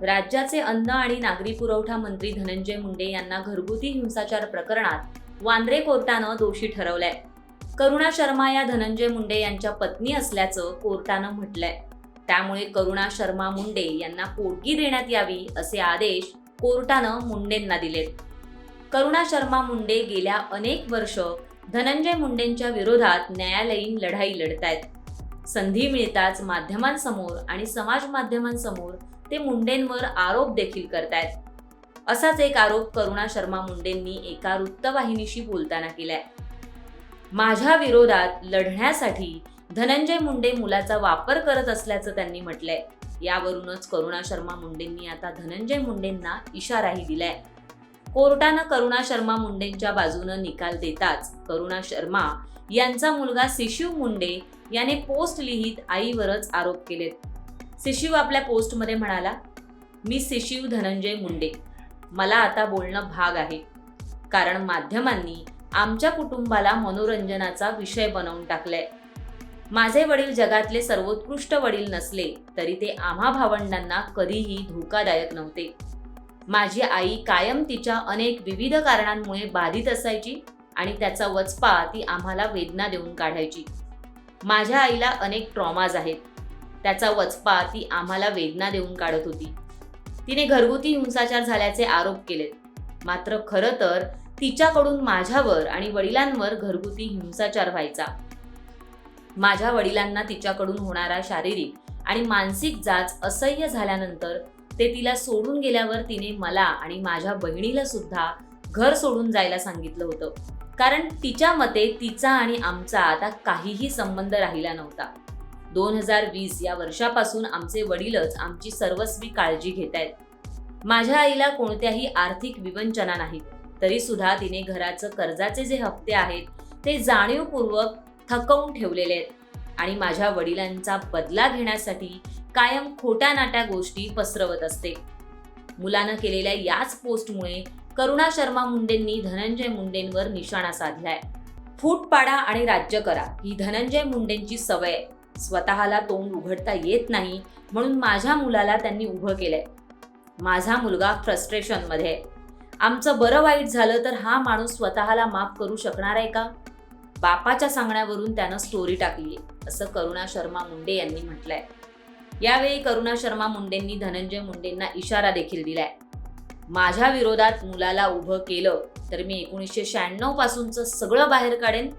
राज्याचे अन्न आणि नागरी पुरवठा मंत्री धनंजय मुंडे यांना घरगुती हिंसाचार प्रकरणात वांद्रे कोर्टानं दोषी ठरवलंय. करुणा शर्मा या धनंजय मुंडे यांच्या पत्नी असल्याचं कोर्टानं म्हटलंय. त्यामुळे करुणा शर्मा मुंडे यांना पोटगी देण्यात यावी असे आदेश कोर्टानं मुंडेंना दिलेत. करुणा शर्मा मुंडे गेल्या अनेक वर्ष धनंजय मुंडेंच्या विरोधात न्यायालयीन लढाई लढतायत. संधी मिळताच माध्यमांसमोर आणि समाज माध्यमांसमोर ते मुंडेंवर आरोप देखील करतायत. असाच एक आरोप करुणा शर्मा मुंडेंनी एका वृत्तवाहिनीशी बोलताना केलाय. माझ्या विरोधात लढण्यासाठी धनंजय मुंडे मुलाचा वापर करत असल्याचं त्यांनी म्हटलंय. यावरूनच करुणा शर्मा मुंडेंनी आता धनंजय मुंडेंना इशाराही दिलाय. कोर्टानं करुणा शर्मा मुंडेंच्या बाजूनं निकाल देताच करुणा शर्मा यांचा मुलगा शिशिव मुंडे याने पोस्ट लिहित आईवरच आरोप केलेत. शिशिव आपल्या पोस्टमध्ये म्हणाला, मी शिशिव धनंजय मुंडे. मला आता बोलणं भाग आहे, कारण माध्यमांनी आमच्या कुटुंबाला मनोरंजनाचा विषय बनवून टाकलाय. माझे वडील जगातले सर्वोत्कृष्ट वडील नसले तरी ते आम्हा भावंडांना कधीही धोकादायक नव्हते. माझी आई कायम तिच्या अनेक विविध कारणांमुळे बाधित असायची आणि त्याचा वचपा ती आम्हाला वेदना देऊन काढायची. माझ्या आईला अनेक ट्रॉमाज आहेत. त्याचा वचपा ती आम्हाला वेदना देऊन काढत होती. तिने घरगुती हिंसाचार झाल्याचे आरोप केलेत. मात्र खरं तर तिच्याकडून माझ्यावर आणि वडिलांवर घरगुती हिंसाचार व्हायचा. माझ्या वडिलांना तिच्याकडून होणारा शारीरिक आणि मानसिक जाच असह्य झाल्यानंतर ते तिला सोडून गेल्यावर तिने मला आणि माझ्या बहिणीला सुद्धा घर सोडून जायला सांगितलं होतं, कारण तिच्या मते तिचा आणि आमचा आता काहीही संबंध राहिला नव्हता. 2020 या वर्षापासून आमचे वडीलच आमची सर्वस्वी काळजी घेत आहेत. माझ्या आईला कोणत्याही आर्थिक विवंचना नाहीत, तरी सुद्धा तिने घराचं कर्जाचे जे हप्ते आहेत ते जाणीवपूर्वक थकवून ठेवलेले आहेत आणि माझ्या वडिलांचा बदला घेण्यासाठी कायम खोट्या नाट्या गोष्टी पसरवत असते. मुलानं केलेल्या याच पोस्टमुळे करुणा शर्मा मुंडेंनी धनंजय मुंडेंवर निशाणा साधलाय. फूट पाडा आणि राज्य करा ही धनंजय मुंडेंची सवय आहे. स्वतःला तोंड उघडता येत नाही म्हणून माझ्या मुलाला त्यांनी उभं केलंय. माझा मुलगा फ्रस्ट्रेशनमध्ये आहे. आमचं बरं वाईट झालं तर हा माणूस स्वतःला माफ करू शकणार आहे का? बापाच्या सांगण्यावरून त्यानं स्टोरी टाकली असं करुणा शर्मा मुंडे यांनी म्हटलंय. यावेळी करुणा शर्मा मुंडेंनी धनंजय मुंडेंना इशारा देखील दिलाय. माझ्या विरोधात मुलाला उभं केलं तर मी 1996 पासूनचं सगळं बाहेर काढेन.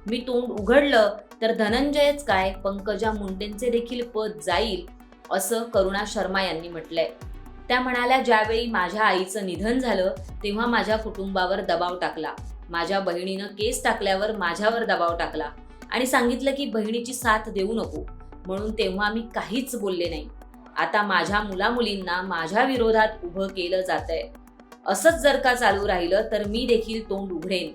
मी तोंड उघडलं तर धनंजयच काय पंकजा मुंडेंचे देखील पद जाईल असं करुणा शर्मा यांनी म्हटलंय. त्या म्हणाल्या, ज्यावेळी माझ्या आईचं निधन झालं तेव्हा माझ्या कुटुंबावर दबाव टाकला. माझ्या बहिणीनं केस टाकल्यावर माझ्यावर दबाव टाकला आणि सांगितलं की बहिणीची साथ देऊ नको, म्हणून तेव्हा मी काहीच बोलले नाही. आता माझ्या मुलामुलींना माझ्या विरोधात उभं केलं जातंय. असंच जर का चालू राहिलं तर मी देखील तोंड उघडेन.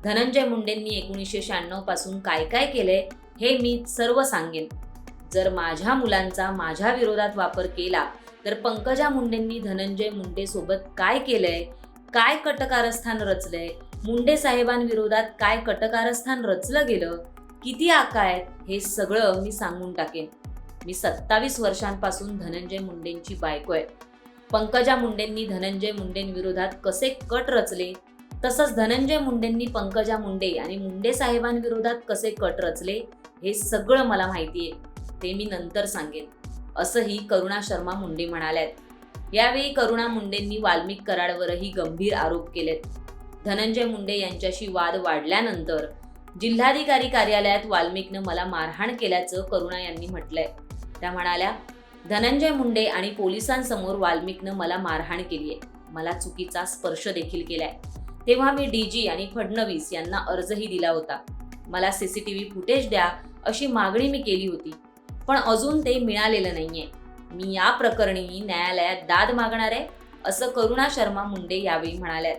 धनंजय मुंडेंनी 1996 पासून काय काय केलंय हे मी सर्व सांगेन. जर माझ्या मुलांचा माझ्या विरोधात वापर केला तर पंकजा मुंडेंनी धनंजय मुंडे सोबत काय केलंय, काय कटकारस्थान रचलंय, मुंडे साहेबांविरोधात काय कटकारस्थान रचलं गेलं, किती आका आहेत, हे सगळं मी सांगून टाकेन. मी 27 वर्षांपासून धनंजय मुंडेंची बायको आहे. पंकजा मुंडेंनी धनंजय मुंडेंविरोधात कसे कट रचले, तसंच धनंजय मुंडेंनी पंकजा मुंडे आणि मुंडे साहेबांविरोधात कसे कट रचले हे सगळं मला माहिती आहे. ते मी नंतर सांगेन असंही करुणा शर्मा मुंडे म्हणाल्यात. यावेळी करुणा मुंडेंनी वाल्मिक कराडवरही गंभीर आरोप केलेत. धनंजय मुंडे यांच्याशी वाद वाढल्यानंतर जिल्हाधिकारी कार्यालयात वाल्मिकनं मला मारहाण केल्याचं करुणा यांनी म्हटलंय. त्या म्हणाल्या, धनंजय मुंडे आणि पोलिसांसमोर वाल्मिकनं मला मारहाण केलीये. मला चुकीचा स्पर्श देखील केलाय. तेव्हा मी डीजी आणि फडणवीस यांना अर्जही दिला होता. मला सीसीटीव्ही फुटेज द्या अशी मागणी मी केली होती, पण अजून ते मिळालेलं नाहीये. मी या प्रकरणी न्यायालयात दाद मागणार आहे असं करुणा शर्मा मुंडे यावेळी म्हणाल्यात.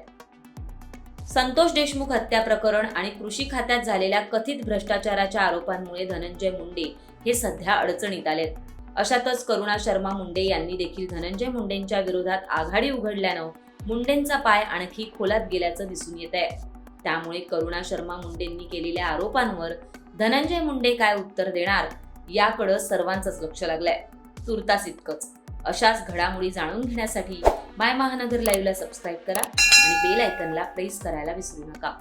संतोष देशमुख हत्या प्रकरण आणि कृषी खात्यात झालेल्या कथित भ्रष्टाचाराच्या आरोपांमुळे धनंजय मुंडे हे सध्या अडचणीत आलेत. अशातच करुणा शर्मा मुंडे यांनी देखील धनंजय मुंडेंच्या विरोधात आघाडी उघडल्यानं मुंडेंचा पाय आणखी खोलात गेल्याचं दिसून येत आहे. त्यामुळे करुणा शर्मा मुंडेंनी केलेल्या आरोपांवर धनंजय मुंडे काय उत्तर देणार याकडे सर्वांचंच लक्ष लागलंय. तुर्तास इतकंच. अशाच घडामोडी जाणून घेण्यासाठी माय महानगर लाईव्हला सबस्क्राईब करा आणि बेल आयकॉनला प्रेस करायला विसरू नका.